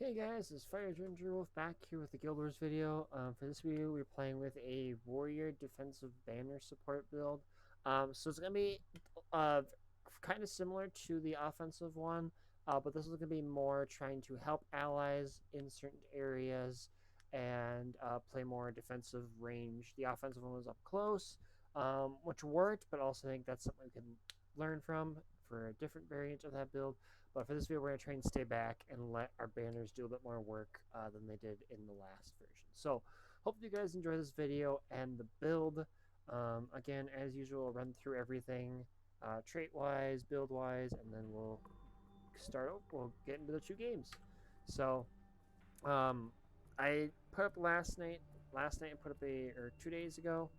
Hey guys, it's Fire Ginger Wolf back here with the Guild Wars video. For this video, we're playing with a Warrior Defensive Banner support build. So it's going to be kind of similar to the offensive one, but this is going to be more trying to help allies in certain areas and play more defensive range. The offensive one was up close, which worked, but also I think that's something we can learn from for a different variant of that build. But for this video, we're going to try and stay back and let our banners do a bit more work than they did in the last version. So hope you guys enjoy this video and the build. Again, as usual, I'll run through everything trait-wise, build-wise, and then we'll we'll get into the two games. So I put up last night I put up or 2 days ago,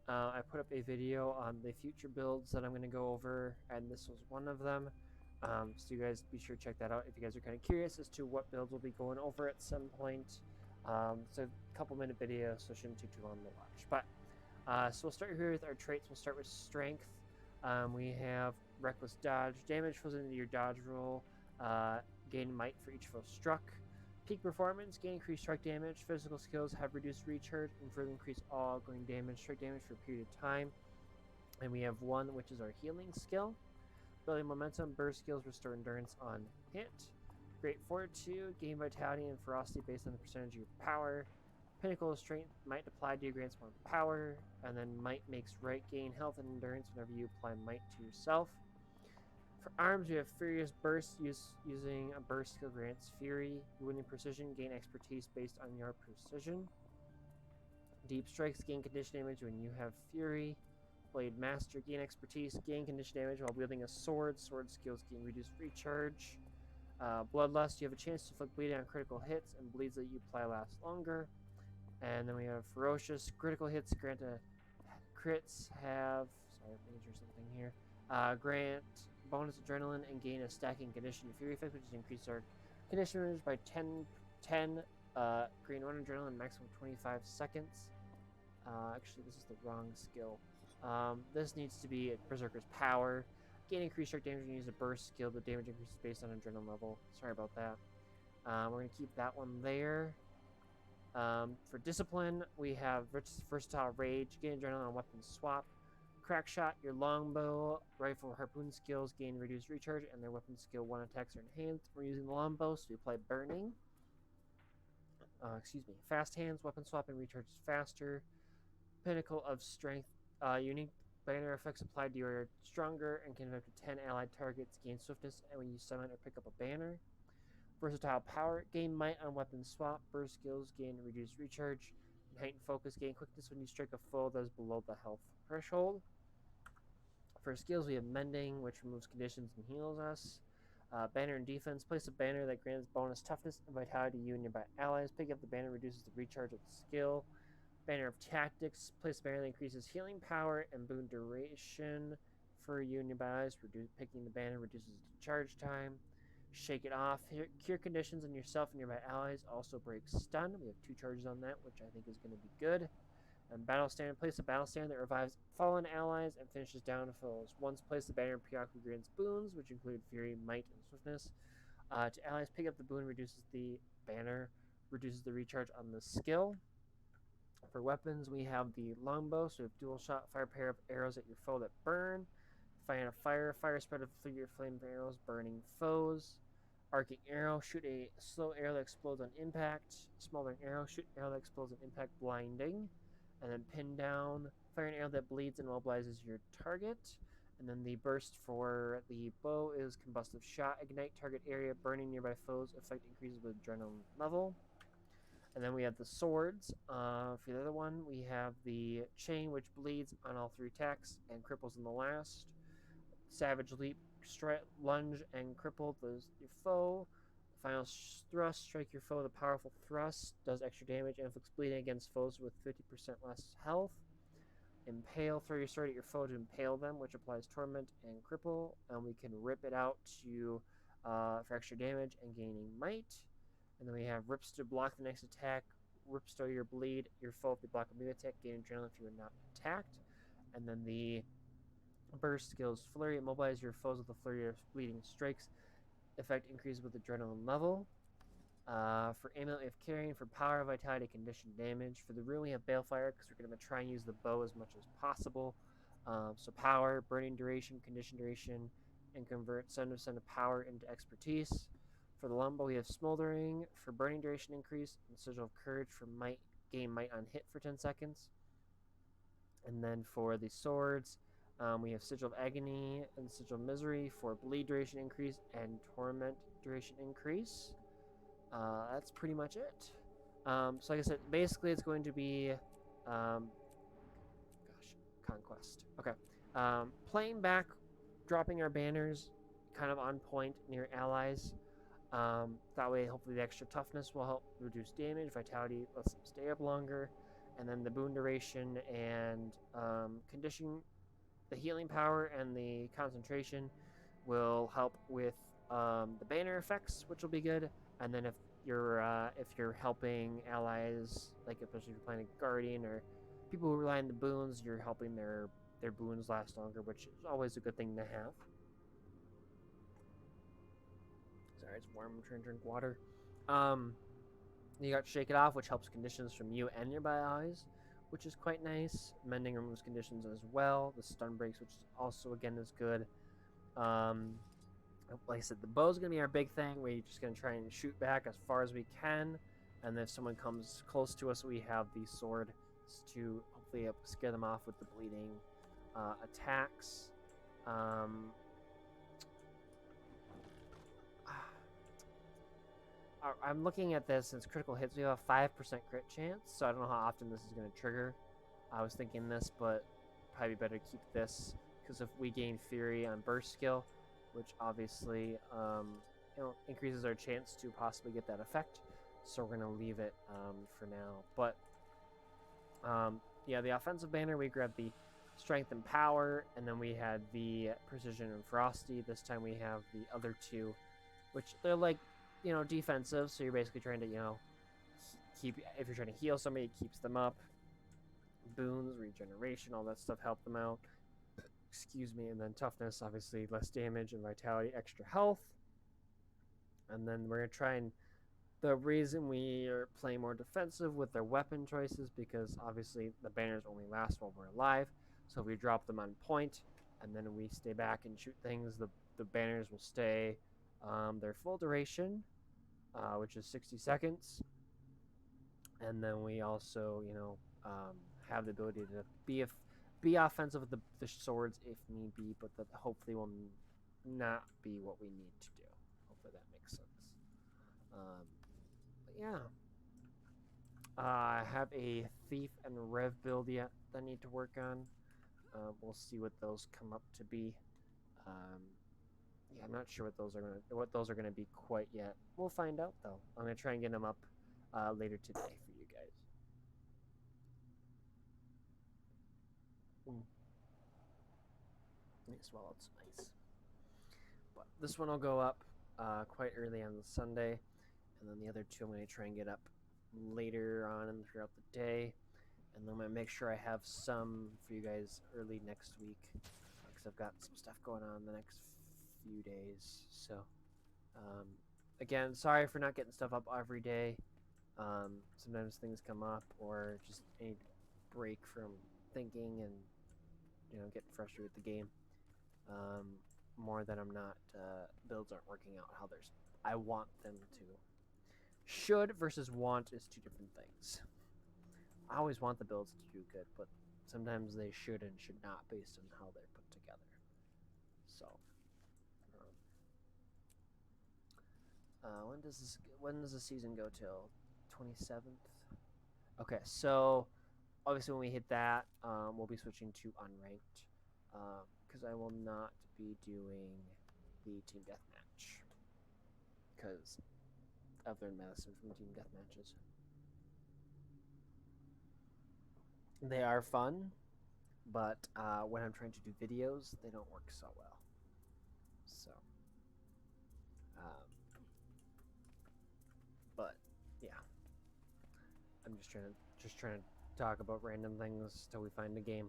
I put up a video on the future builds that I'm going to go over, and this was one of them. So you guys be sure to check that out if you guys are kind of curious as to what builds we'll be going over at some point. It's a couple-minute video, so it shouldn't take too long to watch. But so we'll start here with our traits. We'll start with strength. We have reckless dodge. Damage flows into your dodge roll. Gain might for each foe struck. Peak performance, gain increased strike damage. Physical skills have reduced recharge and further increase all outgoing damage, strike damage for a period of time. And we have one, which is our healing skill. Building momentum, burst skills restore endurance on hit. Great fortitude, gain vitality and ferocity based on the percentage of your power. Pinnacle of strength, might apply to you grants more power, and then might makes right gain health and endurance whenever you apply might to yourself. For arms, we have Furious Burst, using a burst skill grants Fury, winning precision, gain expertise based on your precision. Deep Strikes, gain condition damage when you have Fury. Blade Master, gain expertise, gain condition damage while wielding a sword. Sword skills gain reduced recharge. Bloodlust, you have a chance to inflict bleeding on critical hits, and bleeds that you apply last longer. And then we have Ferocious, critical hits grant a crits have, sorry, major something here. Grant bonus adrenaline and gain a stacking condition fury effect, which is increase our condition range by 10, green 1 adrenaline, maximum 25 seconds. Actually, this is the wrong skill. This needs to be Berserker's Power. Gain increased strike damage when you use a burst skill. The damage increases based on adrenaline level. Sorry about that. We're going to keep that one there. For Discipline, we have Versatile Rage. Gain adrenaline on weapon swap. Crack Shot, your longbow, rifle, harpoon skills gain reduced recharge, and their weapon skill 1 attacks are enhanced. We're using the longbow, so we apply burning. Fast hands, weapon swap, and recharges faster. Pinnacle of Strength, unique banner effects applied to your stronger and can have up to 10 allied targets, gain swiftness and when you summon or pick up a banner. Versatile Power, gain might on weapon swap, burst skills gain reduced recharge, and heightened focus, gain quickness when you strike a foe that is below the health threshold. For skills, we have Mending, which removes conditions and heals us. Banner and Defense, place a banner that grants bonus toughness and vitality to you and nearby allies. Pick up the banner reduces the recharge of the skill. Banner of Tactics, place a banner that increases healing power and boon duration for you and nearby allies. Picking the banner reduces the charge time. Shake It Off, cure conditions on yourself and nearby allies. Also breaks stun. We have 2 charges on that, which I think is going to be good. And Battle Stand, place a battle stand that revives fallen allies and finishes down foes. Once placed, the banner periodically grants boons, which include Fury, Might, and Swiftness. To allies, pick up the boon, reduces the banner, reduces the recharge on the skill. For weapons, we have the longbow, so we have dual shot, fire a pair of arrows at your foe that burn. Fire spread of your flame arrows, burning foes. Arcing arrow, shoot a slow arrow that explodes on impact. Smoldering arrow, shoot an arrow that explodes on impact, blinding. And then pin down, fire an arrow that bleeds and immobilizes your target. And then the burst for the bow is combustive shot, ignite target area, burning nearby foes, effect increases with adrenaline level. And then we have the swords. For the other one, we have the chain, which bleeds on all 3 attacks and cripples in the last. Savage leap, lunge, and cripple your foe. Final thrust, strike your foe with a powerful thrust, does extra damage and inflicts bleeding against foes with 50% less health. Impale, throw your sword at your foe to impale them, which applies torment and cripple, and we can rip it out for extra damage and gaining might. And then we have rips to block the next attack, rips to your bleed your foe if they block a melee attack, gain adrenaline if you are not attacked. And then the burst skills flurry, immobilize your foes with a flurry of bleeding strikes. Effect increases with adrenaline level. For amulet, we have carrying. For power, vitality, condition, damage. For the rune, we have balefire because we're going to try and use the bow as much as possible. So power, burning duration, condition duration, and convert 7% of power into expertise. For the longbow, we have smoldering for burning duration increase, and sigil of courage for might, gain might on hit for 10 seconds. And then for the swords, we have sigil of agony and sigil of misery for bleed duration increase and torment duration increase. That's pretty much it. So like I said, basically it's going to be, conquest. Okay. Playing back, dropping our banners kind of on point near allies. That way, hopefully the extra toughness will help reduce damage, vitality lets them stay up longer, and then the boon duration and condition, the healing power and the concentration will help with the banner effects, which will be good. And then if you're helping allies, like especially if you're playing a guardian or people who rely on the boons, you're helping their boons last longer, which is always a good thing to have. Sorry, it's warm. I'm trying to drink water. You got Shake It Off, which helps conditions from you and nearby allies, which is quite nice. Mending removes conditions as well. The stun breaks, which also again is good. Like I said, the bow is going to be our big thing. We're just going to try and shoot back as far as we can. And if someone comes close to us, we have the sword to hopefully scare them off with the bleeding attacks. I'm looking at this, and it's critical hits. We have a 5% crit chance, so I don't know how often this is going to trigger. I was thinking this, but probably better keep this, because if we gain Fury on burst skill, which obviously increases our chance to possibly get that effect, so we're going to leave it for now. But yeah, the offensive banner, we grabbed the strength and power, and then we had the precision and frosty. This time we have the other two, which they're like, defensive, so you're basically trying to, keep, if you're trying to heal somebody, it keeps them up. Boons, regeneration, all that stuff help them out. Excuse me. And then toughness, obviously less damage, and vitality, extra health. And then we're going to try and, the reason we are playing more defensive with their weapon choices, because obviously the banners only last while we're alive. So if we drop them on point, and then we stay back and shoot things, the banners will stay their full duration, which is 60 seconds. And then we also, have the ability to be offensive with the swords if need be, but that hopefully will not be what we need to do. Hopefully that makes sense. But yeah. I have a thief and rev build yet that I need to work on. We'll see what those come up to be. Yeah, I'm not sure what those are gonna be quite yet. We'll find out though. I'm gonna try and get them up later today for you guys. Yes, well, it's nice. But this one will go up quite early on the Sunday, and then the other two I'm gonna try and get up later on and throughout the day. And then I'm gonna make sure I have some for you guys early next week, because I've got some stuff going on the next few days. So again, sorry for not getting stuff up every day. Sometimes things come up, or just need break from thinking and getting frustrated with the game more than I'm not. Builds aren't working out how I want them to. Should versus want is two different things. I always want the builds to do good, but sometimes they should and should not based on how they're put together. So when does the season go till? 27th? Okay, so obviously when we hit that, we'll be switching to unranked, because I will not be doing the team deathmatch, because I've learned my lesson from team deathmatches. They are fun, but when I'm trying to do videos, they don't work so well. So, but yeah, I'm just trying to talk about random things till we find a game.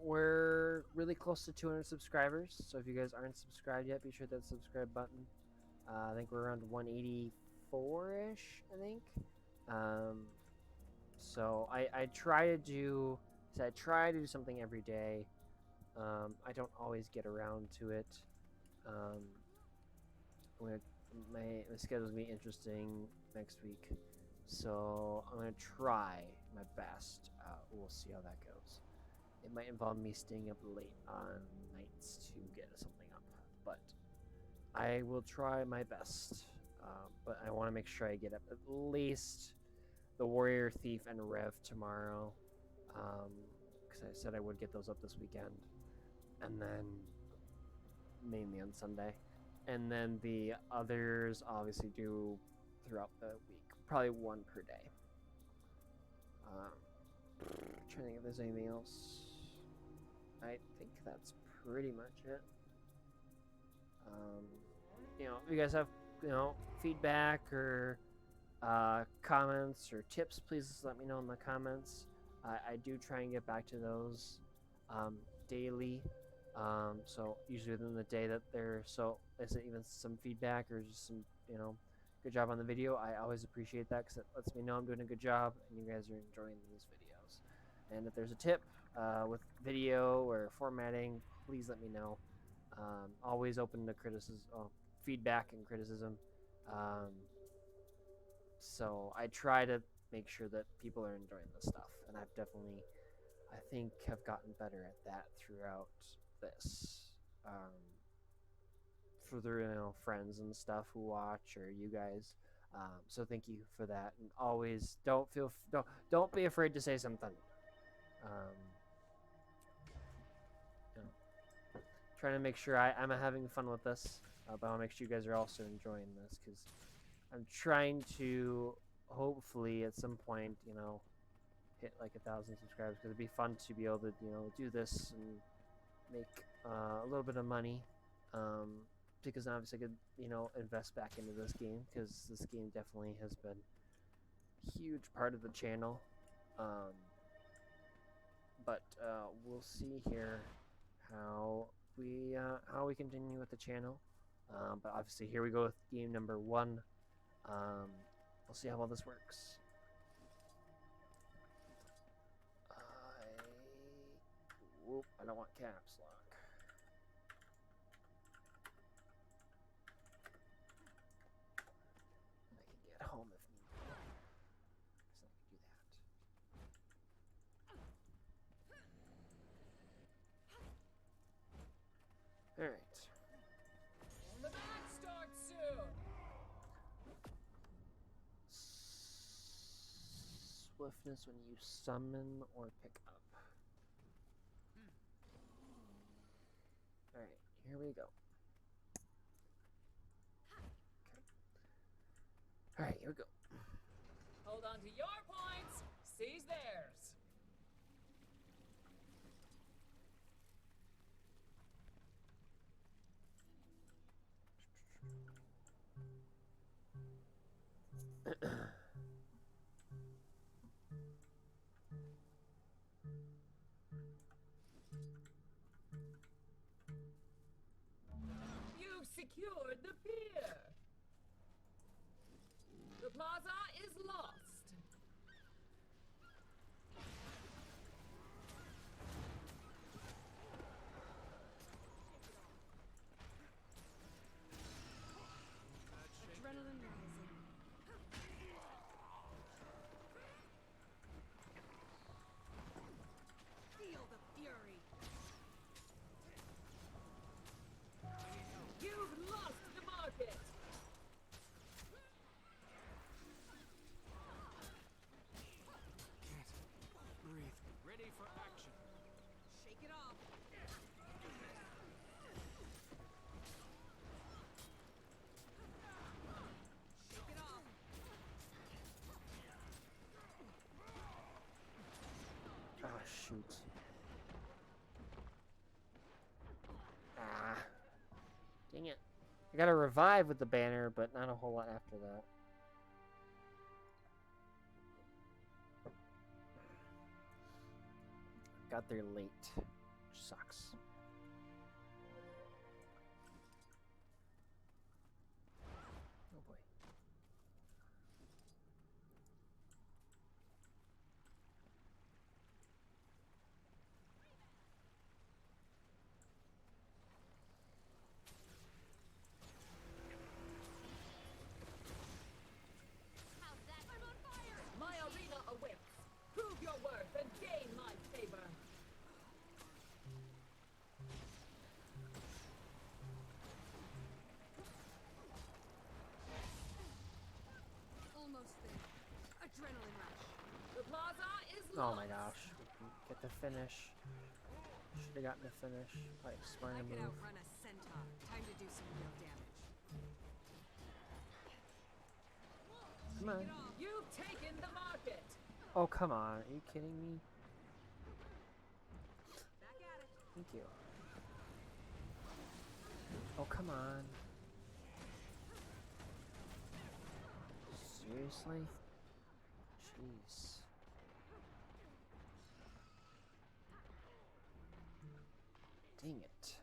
We're really close to 200 subscribers, so if you guys aren't subscribed yet, be sure to hit that subscribe button. I think we're around 184-ish, I think. So I try to do, so I try to do something every day. I don't always get around to it. Um, my schedule's gonna be interesting next week, so I'm gonna try my best. We'll see how that goes. It might involve me staying up late on nights to get something up, but I will try my best. But I want to make sure I get up at least the Warrior, Thief, and Rev tomorrow, because I said I would get those up this weekend, and then mainly on Sunday, and then the others obviously do throughout the week, probably one per day. Trying to think if there's anything else. I think that's pretty much it. You know, if you guys have, you know, feedback or comments or tips, please let me know in the comments. I do try and get back to those daily. So usually within the day that they're, so is it even some feedback or just some, you know, good job on the video. I always appreciate that because it lets me know I'm doing a good job and you guys are enjoying these videos. And if there's a tip with video or formatting, please let me know. Always open to criticism, feedback and criticism. So I try to make sure that people are enjoying this stuff, and I've definitely, I think, have gotten better at that throughout this. For the, you know, friends and stuff who watch, or you guys. So thank you for that, and always don't be afraid to say something. You know, trying to make sure I'm having fun with this, but I want to make sure you guys are also enjoying this because I'm trying to hopefully at some point, you know, hit like 1,000 subscribers because it'd be fun to be able to, you know, do this and make a little bit of money. Because obviously I could, you know, invest back into this game because this game definitely has been a huge part of the channel. But we'll see here how we continue with the channel. But obviously here we go with game number 1. We'll see how well this works. I don't want caps lock. I can get home if need be. So I can do that. All right. The match starts soon. Swiftness when you summon or pick up. All right, here we go. Okay. All right, here we go. Hold on to your points. Seize theirs. You've secured the pier. The plaza is lost. Adrenaline rising. Feel the fury. You've lost the market. Can't breathe. Ready for action. Shake it off. Shake it off. Oh, shoot. Ah. Dang it. I got a revive with the banner, but not a whole lot after that. Got there late, which sucks. Oh my gosh. We can get the finish. Should have gotten the finish. Like, smart I could move. outrun a centaur. Time to do some real damage. Come on. Get off. You've taken the market. Oh, come on. Are you kidding me? Back at it. Thank you. Oh, come on. Seriously? Jeez. Dang it.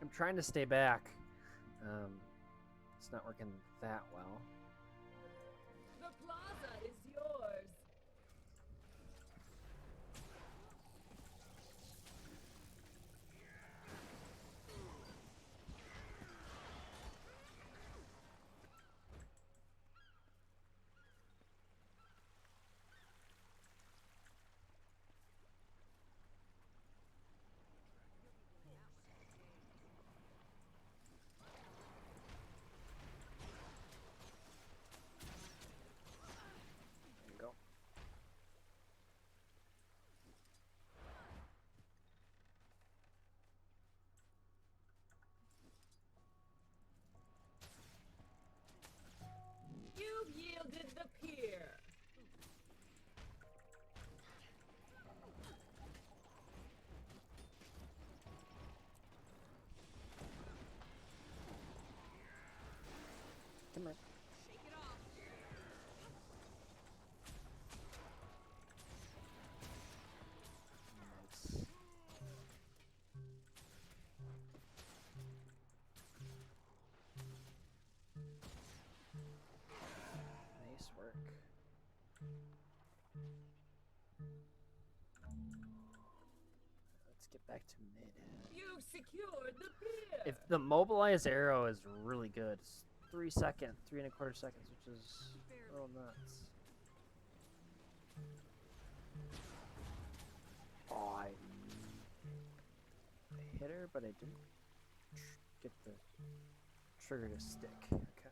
I'm trying to stay back. It's not working that well. The plaza is yours. There you go. You've yielded the pier. Come on. Shake it off. Nice. Nice work. Let's get back to mid. You've secured the pier. If the mobilized arrow is really good, it's 3 seconds, 3 1/4 seconds, which is a little nuts. Oh, I hit her, but I didn't get the trigger to stick. Okay.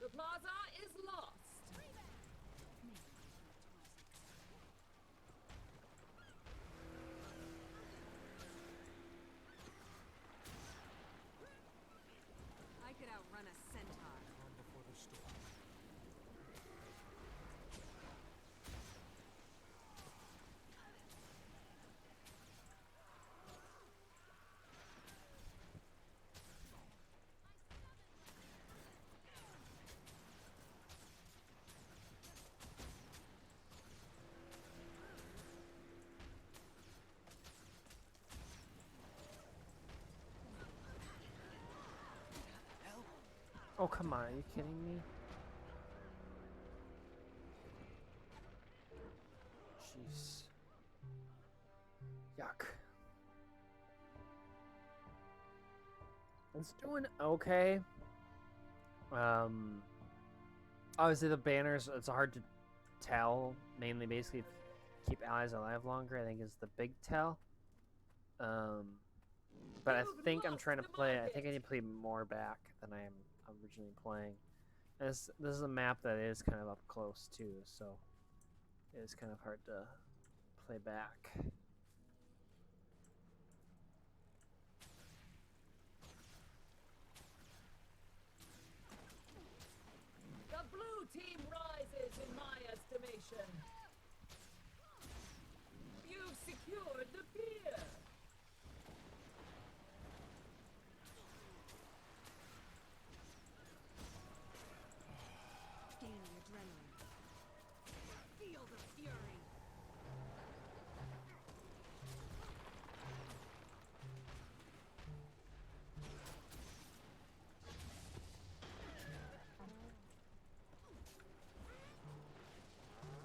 The plaza is lost. I could outrun a centaur. Calm before the storm. Oh, come on. Are you kidding me? Jeez. Yuck. It's doing okay. Obviously the banners, it's hard to tell. Mainly, basically, if you keep allies alive longer, I think is the big tell. But I think I'm trying to play. I think I need to play more back than I am originally playing. And this is a map that is kind of up close too, so it is kind of hard to play back. The blue team rises in my estimation. You've secured the pier. Gaining adrenaline. Feel the fury.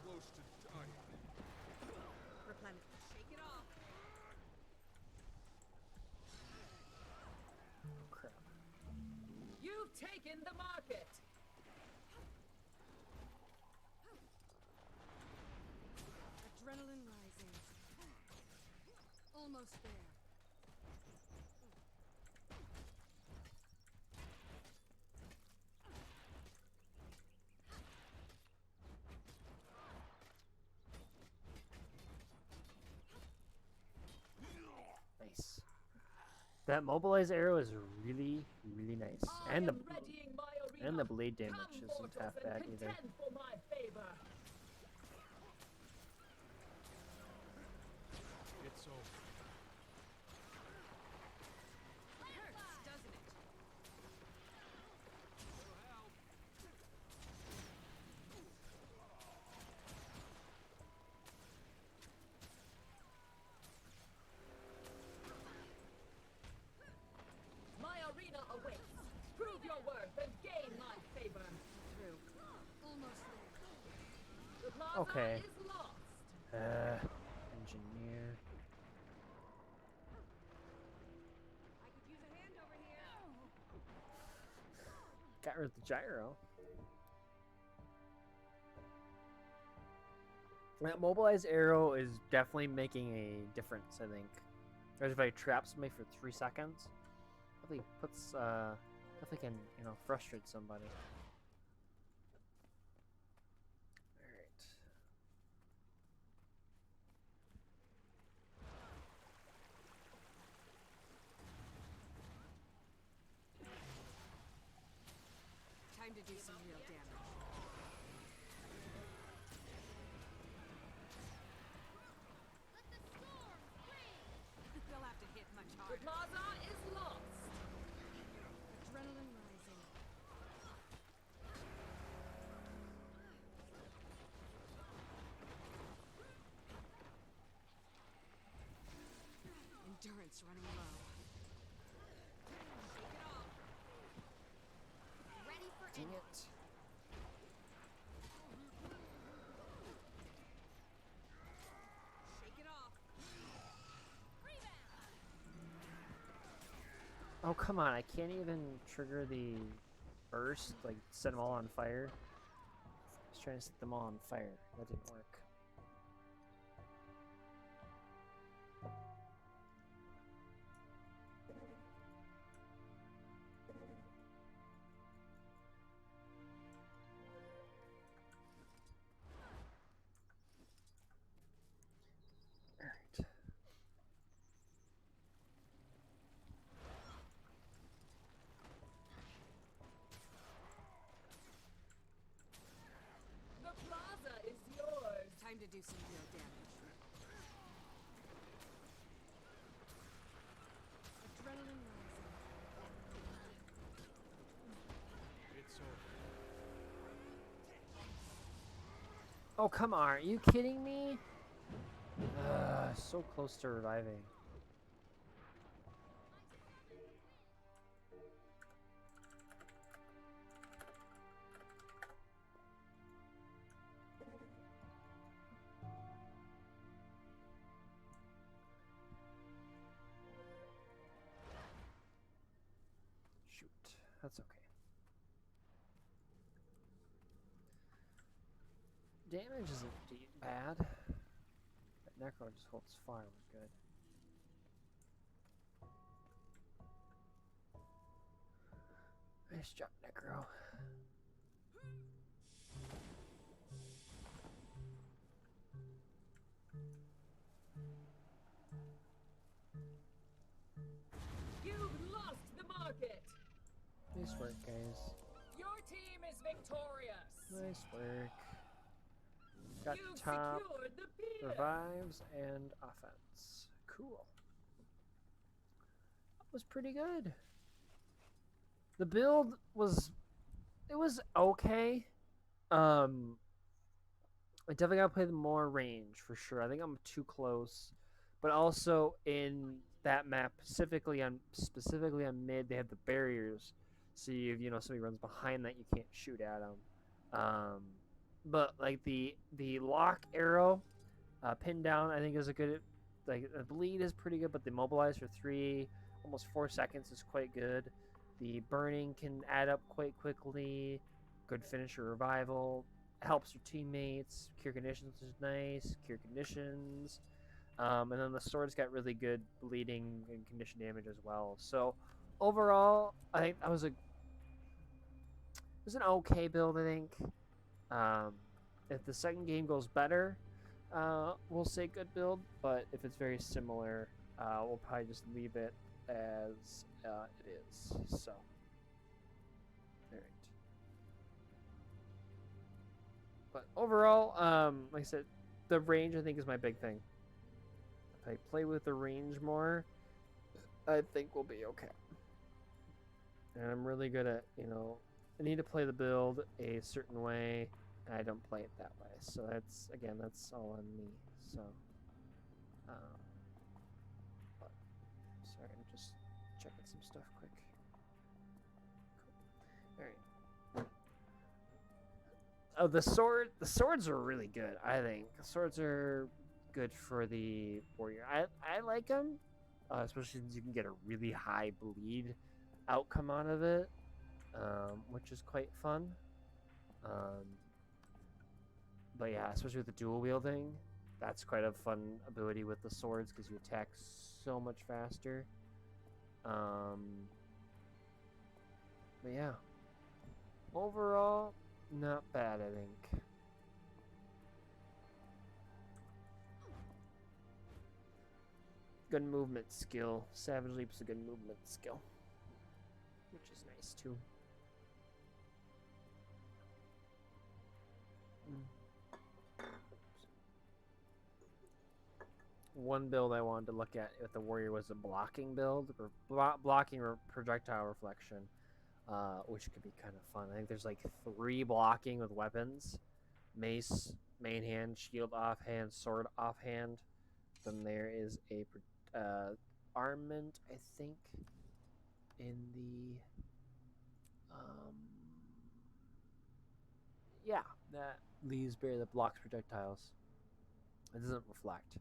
Close to dying. Replenish. Shake it off. Oh crap. You've taken the market. Adrenaline rising. Almost there. That mobilized arrow is really, really nice, I and am readying my arena. the blade damage Come, isn't mortals, half and bad either. contend for my favor. It's over. Hurts, doesn't it? It'll help. My arena awaits. Prove your worth and gain my favor. Through. Almost there. The plaza Okay. is lost. Engineer. I could use a hand over here. Got rid of the gyro. That mobilized arrow is definitely making a difference, I think. Whereas if I trap somebody for 3 seconds, definitely puts, definitely can, you know, frustrate somebody. Alright. Time to do some real damage. They'll have to hit much The harder. plaza is lost. Adrenaline rising. Endurance running low. Shake it off. Ready for Dang it. Shake it off. Oh, come on. I can't even trigger the burst, like set them all on fire. I was trying to set them all on fire. That didn't work. Alright. The plaza is yours. Time to do some real damage. Adrenaline rising. It's over. Oh, come on. Are you kidding me? So close to reviving. Shoot. That's okay. Damage isn't bad. That necro just holds fire was good. Nice job, necro. You've lost the market. Nice work, guys. Your team is victorious. Nice work. Got You've top, secured the peer. revives, and offense. Cool. That was pretty good. The build was, it was okay. I definitely gotta play the more range for sure. I think I'm too close, but also in that map specifically on mid, they have the barriers, so you know somebody runs behind that you can't shoot at them. But like the lock arrow, pin down, I think is a good. Like the bleed is pretty good, but the mobilize for almost 4 seconds is quite good. The burning can add up quite quickly. Good finisher revival helps your teammates. Cure conditions is nice. Cure conditions, and then the sword's got really good bleeding and condition damage as well. So overall, I think that was an okay build. I think. If the second game goes better, we'll say good build. But if it's very similar, we'll probably just leave it as it is. So, all right. But overall, like I said, the range I think is my big thing. If I play with the range more, I think we'll be okay. And I'm really good at, I need to play the build a certain way, and I don't play it that way. So that's all on me. So, but, sorry, I'm just checking some stuff quick. Cool. All right. Oh, the swords are really good. I think the swords are good for the warrior. I like them, especially since you can get a really high bleed outcome out of it, which is quite fun. But yeah, especially with the dual wielding, that's quite a fun ability with the swords because you attack so much faster. But yeah, overall, not bad, I think. Good movement skill. Savage Leap's a good movement skill, which is nice too. One build I wanted to look at with the warrior was a blocking build, or blocking or projectile reflection, which could be kind of fun. I think there's like 3 blocking with weapons: mace, main hand, shield offhand, sword offhand. Then there is a armament, I think, in the yeah, that leaves bare that blocks projectiles. It doesn't reflect.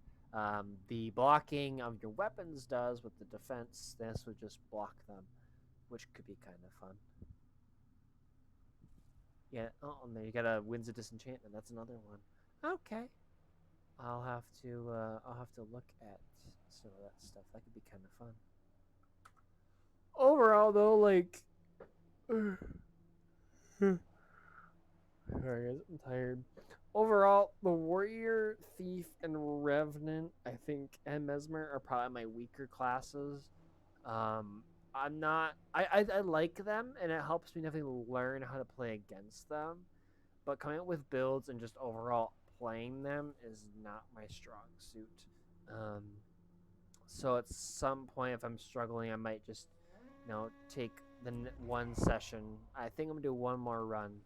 The blocking of your weapons does with the defense. This would just block them, which could be kind of fun. Yeah. Oh, and then you got a Winds of Disenchantment. That's another one. Okay. I'll have to look at some of that stuff. That could be kind of fun. Overall, though, like, sorry, guys, I'm tired. Overall, the Warrior, Thief, and Revenant, I think, and Mesmer are probably my weaker classes. I'm not. I like them, and it helps me definitely learn how to play against them. But coming up with builds and just overall playing them is not my strong suit. Um, so at some point, if I'm struggling, I might just, take the one session. I think I'm gonna do one more run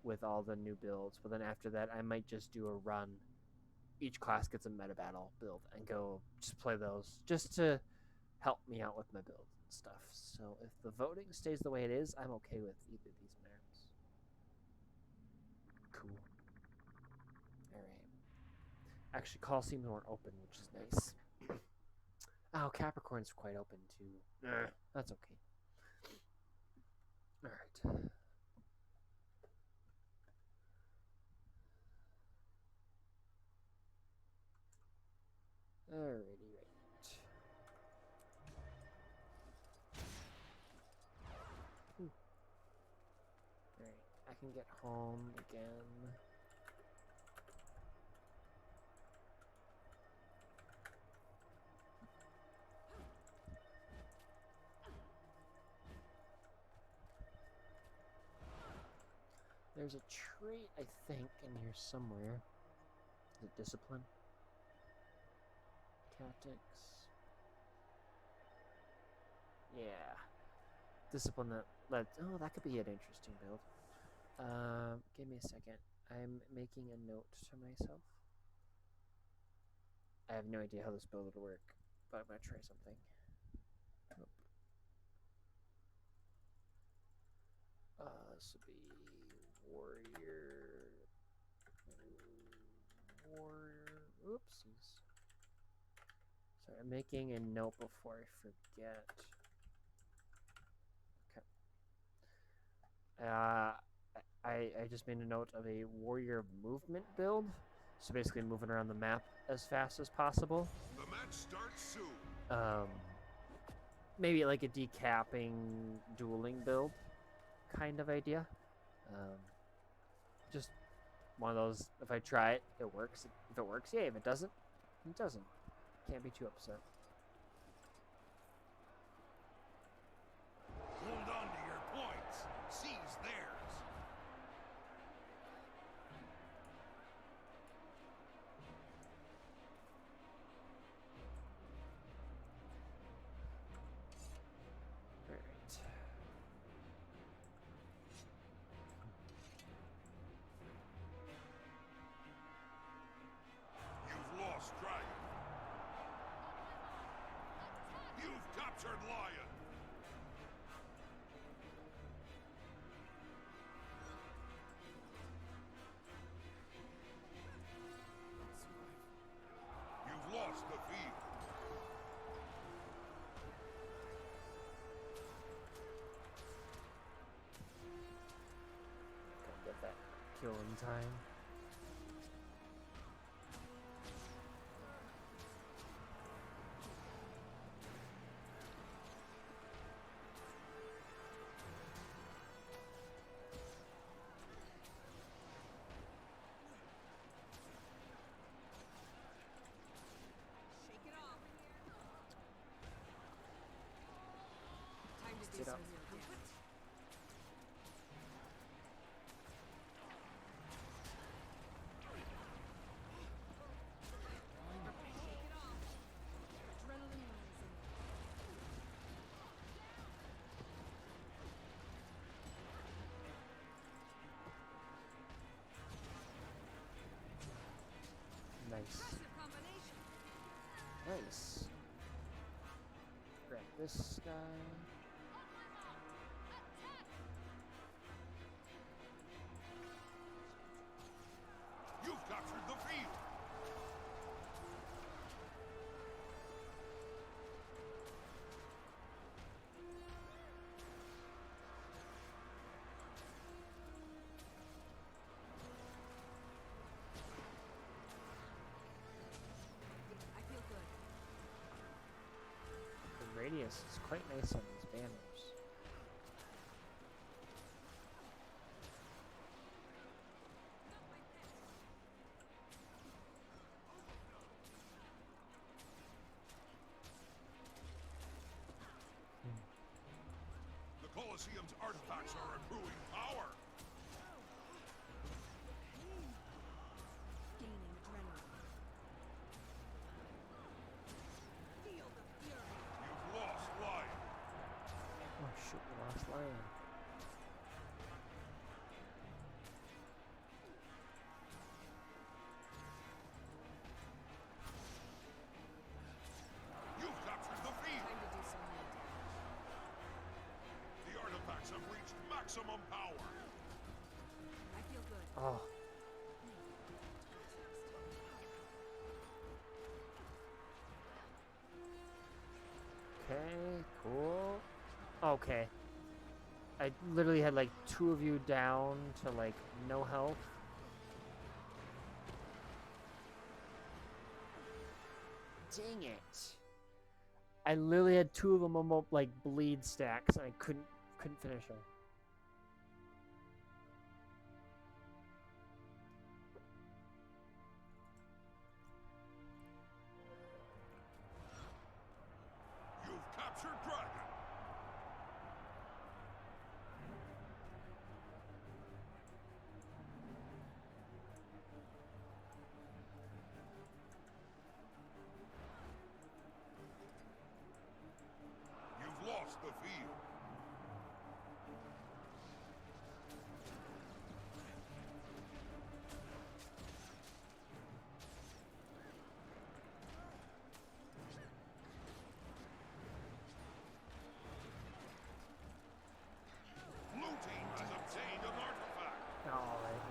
with all the new builds, but then after that, I might just do a run. Each class gets a meta battle build and go just play those just to help me out with my build and stuff. So if the voting stays the way it is, I'm okay with either of these maps. Cool. All right. Actually, Coliseum's more open, which is nice. Oh, Capricorn's quite open too. That's okay. All right. Alrighty, right. Alright, I can get home again. There's a trait, I think, in here somewhere. Is it discipline? Tactics. Yeah. Discipline oh, that could be an interesting build. Give me a second. I'm making a note to myself. I have no idea how this build would work, but I'm gonna try something. Oh. This would be warrior. Oopsies. Sorry, I'm making a note before I forget. Okay. I just made a note of a warrior movement build. So basically moving around the map as fast as possible. The match starts soon. Maybe like a decapping dueling build kind of idea. Just one of those, if I try it, it works. If it works, yay. If it doesn't, it doesn't. Can't be too upset. that kill in time. Shake it off. Time to do Sit some up. real damage. Shake it off. Adrenaline rising. Nice. Impressive combination. Nice. Grab this guy. You've captured the field. I feel good. The radius is quite nice on these banners. The Colosseum's artifacts are accruing power. Gaining adrenaline. Feel the fury. You've lost life. Oh shoot, we lost Lion. You've captured the field. Time to do some real damage. The artifacts have reached maximum power. I feel good. Oh, okay, cool. Okay. I literally had like 2 of you down to like no health. Dang it. I literally had 2 of them almost like bleed stacks and I couldn't finish them. You've captured Dragon. You've lost the field. Blue team has obtained an artifact. Alright.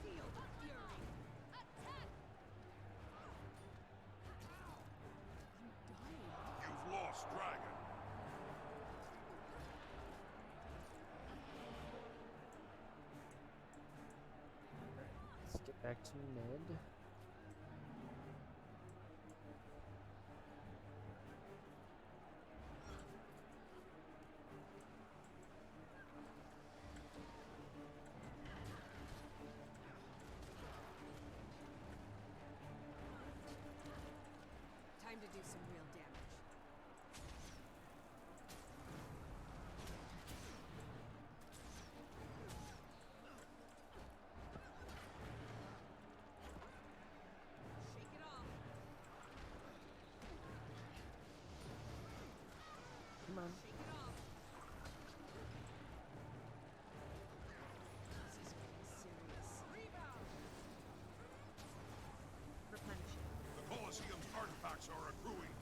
Feel the fury. You've lost Dragon. Let's get back to mid. Time to do some real damage. Shake it off. Come on. Shake it off. This is getting serious. Rebound. Replenishing. The Colosseum's artifacts are accruing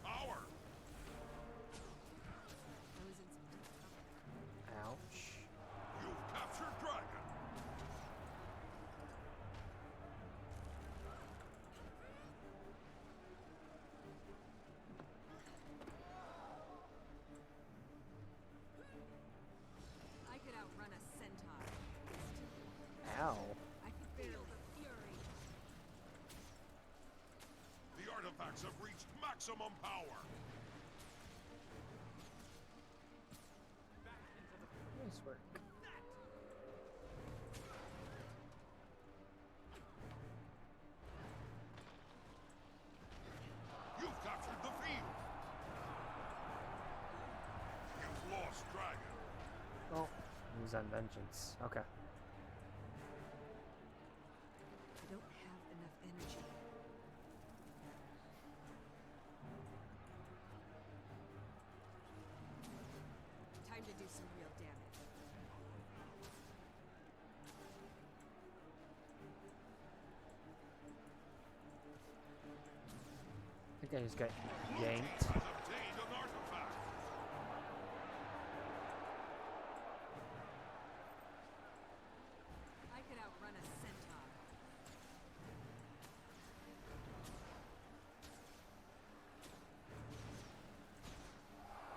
maximum power. Nice work. You've captured the field. You've lost dragon. Oh, he was on vengeance. Okay. I don't have enough energy. Time to do some real damage. I think I just got Blue team yanked. has obtained an artifact. I could outrun a centaur.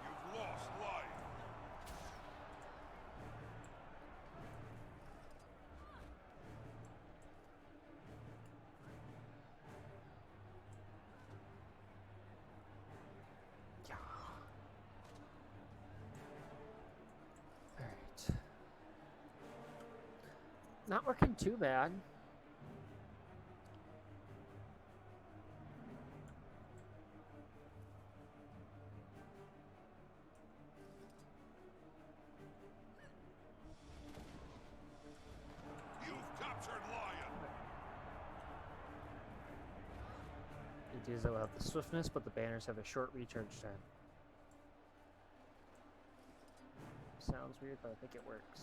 You've lost life. Yeah. Alright. Not working too bad. You've captured lion. It is without the swiftness, but the banners have a short recharge time. Sounds weird, but I think it works.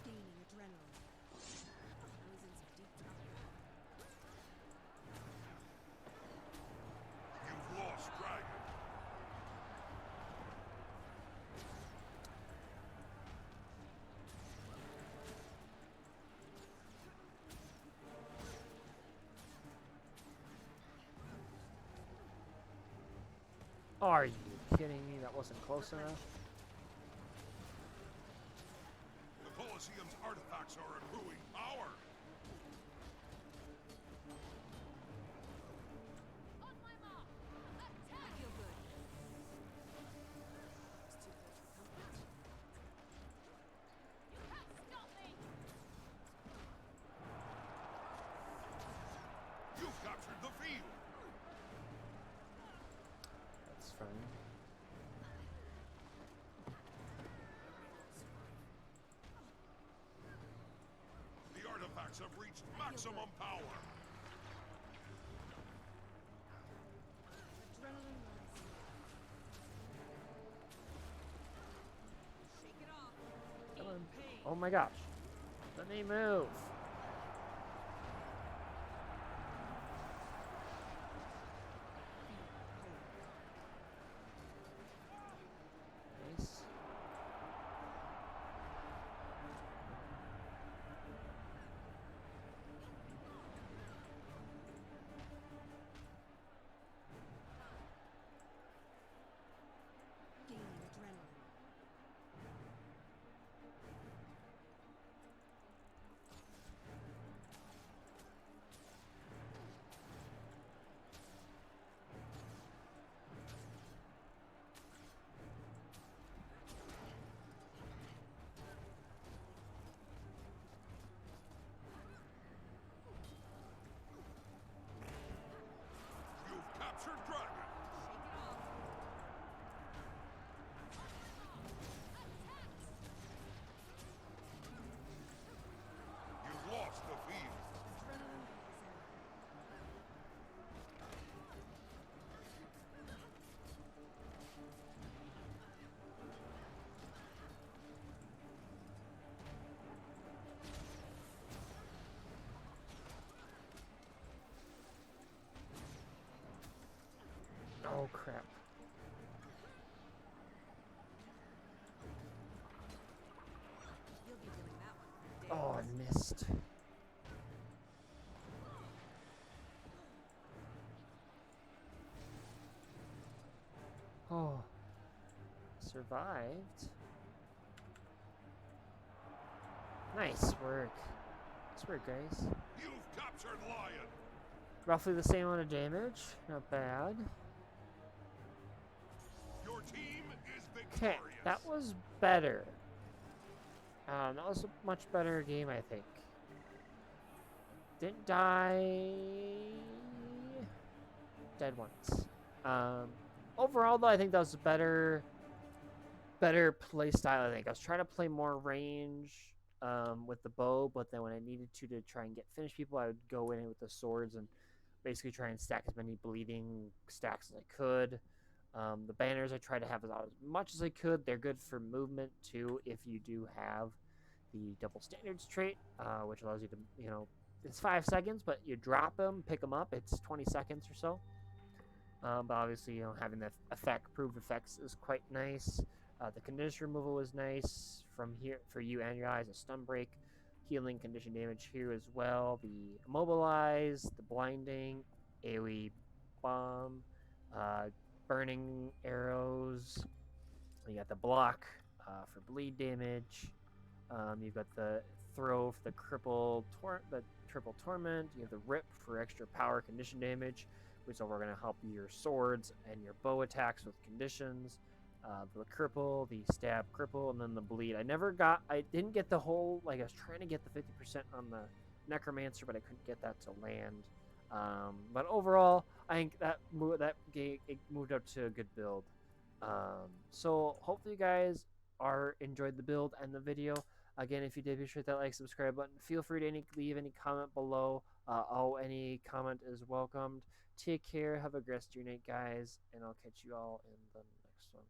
Gaining adrenaline. I was in some deep trouble. You've lost dragon. Are you kidding me? That wasn't close enough. The Colosseum's artifacts are accruing power. On my mark. I Attack. feel good. It's too good for comfort. You can't stop me. You've captured the field. That's fine. The artifacts have reached maximum power. Adrenaline runs. Shake it off. Come on. Oh my gosh. Let me move. Nice. Gaining adrenaline. You've captured dragon. Shake it off. You've lost the field. Adrenaline rising. Oh crap. You'll be doing that one for Oh, I days. missed. Oh. Survived. Nice work. Nice work, guys. You've captured Lion. Roughly the same amount of damage. Not bad. Your team is Okay, victorious. that was better. That was a much better game, I think. Didn't die. Dead once. Overall, though, I think that was a better play style. I think I was trying to play more range with the bow, but then when I needed to try and get finish people, I would go in with the swords and basically try and stack as many bleeding stacks as I could. The banners I try to have as much as I could. They're good for movement too if you do have the double standards trait, which allows you to, it's 5 seconds, but you drop them, pick them up, it's 20 seconds or so. But obviously, having the proof effects is quite nice. The condition removal is nice from here for you and your eyes. A stun break, healing condition damage here as well. The immobilize, the blinding, AoE bomb, burning arrows. You got the block for bleed damage. You've got the throw for the the triple torment. You have the rip for extra power condition damage, which are going to help your swords and your bow attacks with conditions. The cripple, the stab cripple, and then the bleed. I didn't get the whole, I was trying to get the 50% on the necromancer, but I couldn't get that to land. But overall, I think that it moved up to a good build. So hopefully you guys enjoyed the build and the video. Again, if you did, be sure to hit that like, subscribe button. Feel free to leave any comment below. Any comment is welcomed. Take care. Have a great rest of your night, guys, and I'll catch you all in the next one.